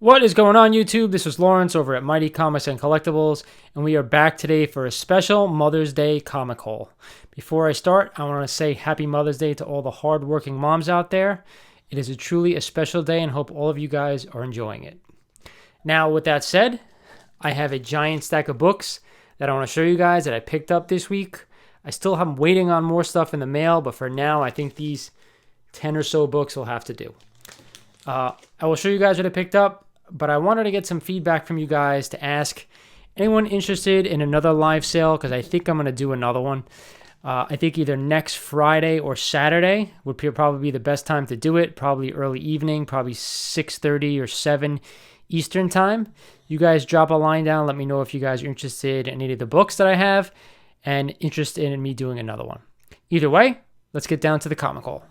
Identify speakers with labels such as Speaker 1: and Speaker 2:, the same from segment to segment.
Speaker 1: What is going on, YouTube? This is Lawrence over at Mighty Comics and Collectibles, and we are back today for a special Mother's Day comic haul. Before I start, I want to say Happy Mother's Day to all the hard-working moms out there. It is truly a special day, and hope all of you guys are enjoying it. Now, with that said, I have a giant stack of books that I want to show you guys that I picked up this week. I still am waiting on more stuff in the mail, but for now, I think these 10 or so books will have to do. I will show you guys what I picked up. But I wanted to get some feedback from you guys to ask anyone interested in another live sale, because I think I'm going to do another one. I think either next Friday or Saturday would probably be the best time to do it. Probably early evening, probably 6:30 or 7 Eastern time. You guys drop a line down. Let me know if you guys are interested in any of the books that I have and interested in me doing another one. Either way, let's get down to the comic haul.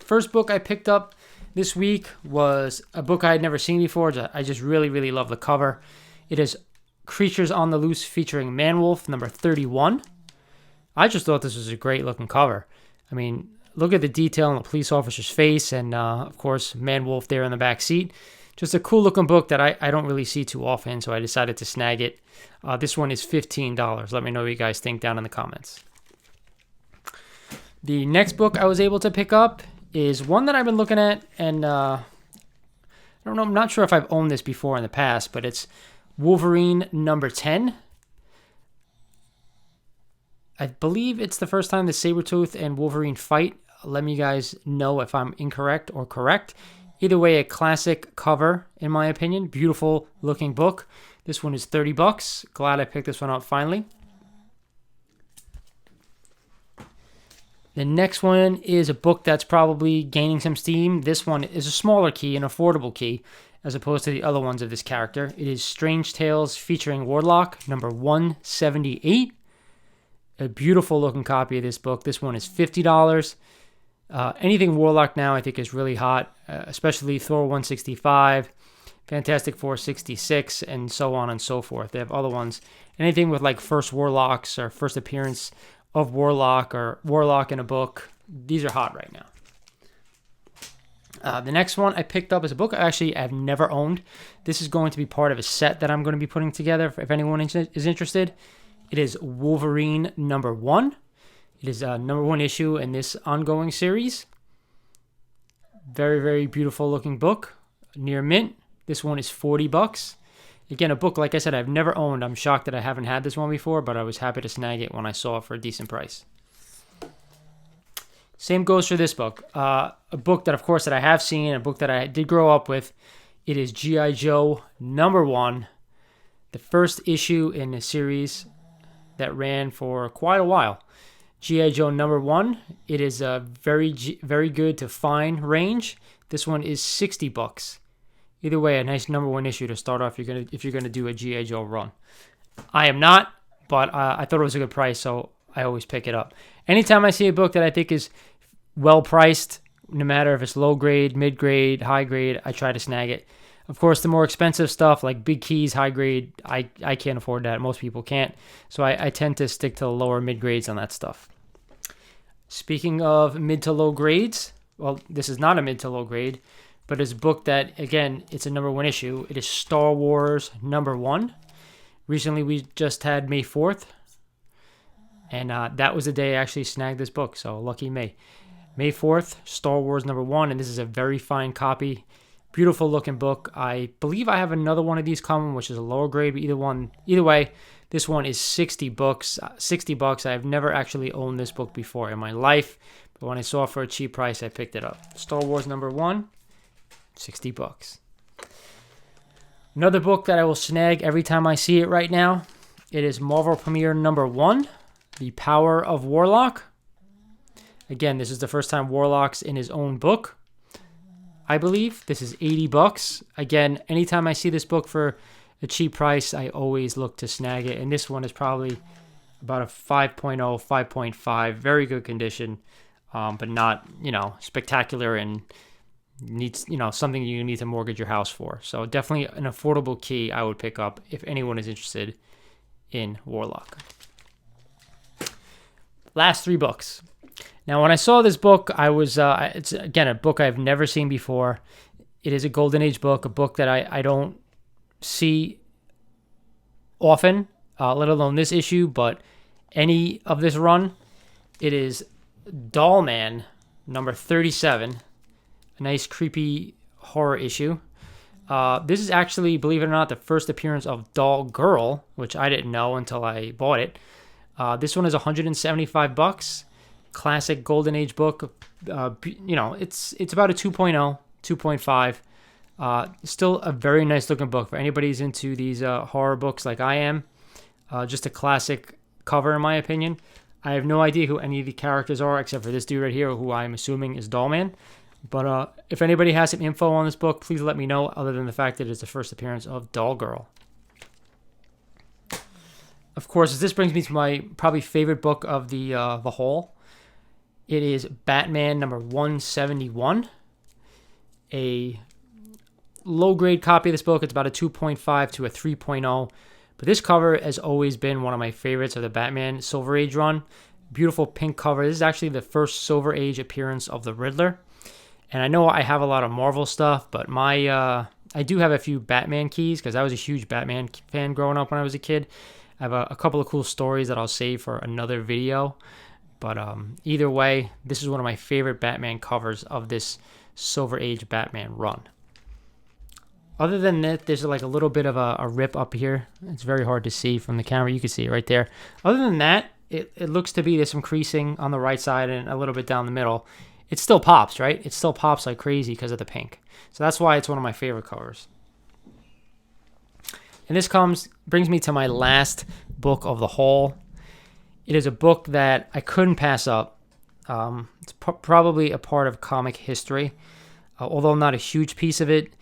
Speaker 1: First book I picked up this week was a book I had never seen before. I just really love the cover. It is Creatures on the Loose featuring Man-Wolf, number 31. I just thought this was a great looking cover. I mean, look at the detail on the police officer's face and, of course, Man-Wolf there in the back seat. Just a cool looking book that I don't really see too often, so I decided to snag it. This one is $15. Let me know what you guys think down in the comments. The next book I was able to pick up is one that I've been looking at, and I don't know, I'm not sure if I've owned this before in the past, but it's Wolverine number 10. I believe it's the first time the Sabretooth and Wolverine fight. Let me guys know if I'm incorrect or correct. Either way, a classic cover, in my opinion. Beautiful looking book. This one is $30. Glad I picked this one up finally. The next one is a book that's probably gaining some steam. This one is a smaller key, an affordable key, as opposed to the other ones of this character. It is Strange Tales featuring Warlock, number 178. A beautiful looking copy of this book. This one is $50. Anything Warlock now I think is really hot, especially Thor 165, Fantastic Four 66, and so on and so forth. They have other ones. Anything with like first Warlocks or first appearance of Warlock or Warlock in a book. These are hot right now. The next one I picked up is a book I have never owned. This is going to be part of a set that I'm going to be putting together if anyone is interested. It is Wolverine number 1. It is a number 1 issue in this ongoing series. Very beautiful looking book. Near mint. This one is $40. Again, a book, like I said, I've never owned. I'm shocked that I haven't had this one before, but I was happy to snag it when I saw it for a decent price. Same goes for this book. A book that, of course, that I have seen, a book that I did grow up with. It is G.I. Joe number 1, the first issue in a series that ran for quite a while. G.I. Joe number 1. It is a very good to fine range. This one is $60. Either way, a nice number 1 issue to start off if you're gonna do a G.I. Joe run. I am not, but I thought it was a good price, so I always pick it up. Anytime I see a book that I think is well priced, no matter if it's low grade, mid grade, high grade, I try to snag it. Of course, the more expensive stuff like big keys, high grade, I can't afford that. Most people can't, so I tend to stick to the lower mid grades on that stuff. Speaking of mid to low grades, well, this is not a mid to low grade, but it's a book that, again, it's a number 1 issue. It is Star Wars number 1. Recently, we just had May 4th, and that was the day I actually snagged this book, so lucky me. May 4th, Star Wars number 1, and this is a very fine copy. Beautiful looking book. I believe I have another one of these coming, which is a lower grade, but either way, this one is $60. $60. I've never actually owned this book before in my life, but when I saw it for a cheap price, I picked it up. Star Wars number 1. $60. Another book that I will snag every time I see it right now. It is Marvel Premiere number 1, The Power of Warlock. Again, this is the first time Warlock's in his own book. I believe this is $80. Again, anytime I see this book for a cheap price, I always look to snag it. And this one is probably about a 5.0, 5.5. Very good condition, but not, spectacular and needs, something you need to mortgage your house for. So definitely an affordable key I would pick up if anyone is interested in Warlock. Last 3 books. Now, when I saw this book, I was, it's again a book I've never seen before. It is a Golden Age book, a book that I don't see often, let alone this issue, but any of this run. It is Doll Man, number 37, a nice creepy horror issue. This is actually, believe it or not, the first appearance of Doll Girl, which I didn't know until I bought it. This one is $175. Classic Golden Age book. It's about a 2.0, 2.5. Still a very nice looking book for anybody who's into these horror books like I am. Just a classic cover in my opinion. I have no idea who any of the characters are except for this dude right here, who I'm assuming is Dollman. But if anybody has some info on this book, please let me know, other than the fact that it's the first appearance of Doll Girl. Of course, this brings me to my probably favorite book of the haul. It is Batman number 171. A low-grade copy of this book. It's about a 2.5 to a 3.0. But this cover has always been one of my favorites of the Batman Silver Age run. Beautiful pink cover. This is actually the first Silver Age appearance of the Riddler. And I know I have a lot of Marvel stuff, but I do have a few Batman keys because I was a huge Batman fan growing up when I was a kid. I have a couple of cool stories that I'll save for another video. But either way, this is one of my favorite Batman covers of this Silver Age Batman run. Other than that, there's like a little bit of a rip up here. It's very hard to see from the camera. You can see it right there. Other than that, it looks to be there's some creasing on the right side and a little bit down the middle. It still pops, right? It still pops like crazy because of the pink. So that's why it's one of my favorite covers. And this brings me to my last book of the haul. It is a book that I couldn't pass up. It's probably a part of comic history, although not a huge piece of it.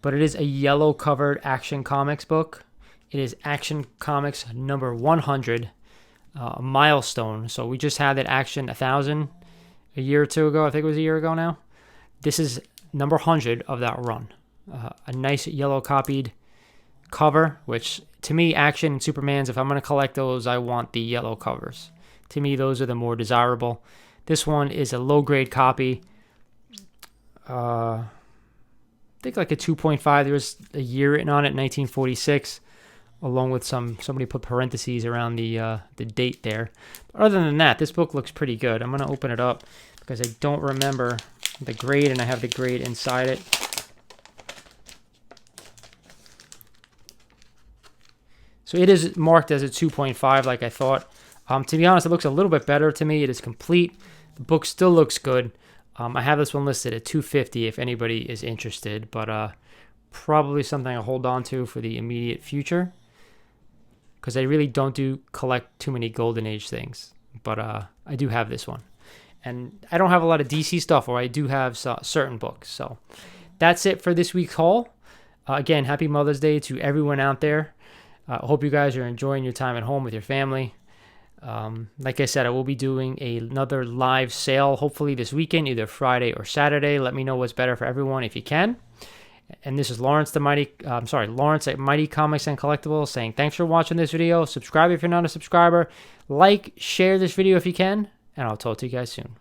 Speaker 1: But it is a yellow-covered Action Comics book. It is Action Comics number 100, milestone. So we just had that Action 1000 a year or two ago. I think it was a year ago now. This is number 100 of that run. A nice yellow-copied cover, which to me, Action and Superman's, if I'm going to collect those, I want the yellow covers. To me, those are the more desirable. This one is a low-grade copy. I think like a 2.5. There was a year written on it, 1946, along with somebody put parentheses around the date there. But other than that, this book looks pretty good. I'm going to open it up because I don't remember the grade, and I have the grade inside it. So it is marked as a 2.5 like I thought. To be honest, it looks a little bit better to me. It is complete. The book still looks good. I have this one listed at $250 if anybody is interested, but probably something I'll hold on to for the immediate future because I really don't collect too many Golden Age things, but I do have this one. And I don't have a lot of DC stuff, or I do have certain books. So that's it for this week's haul. Again, happy Mother's Day to everyone out there. I hope you guys are enjoying your time at home with your family. Like I said, I will be doing another live sale hopefully this weekend, either Friday or Saturday. Let me know what's better for everyone if you can. And this is Lawrence Lawrence at Mighty Comics and Collectibles saying thanks for watching this video. Subscribe if you're not a subscriber. Like, share this video if you can, and I'll talk to you guys soon.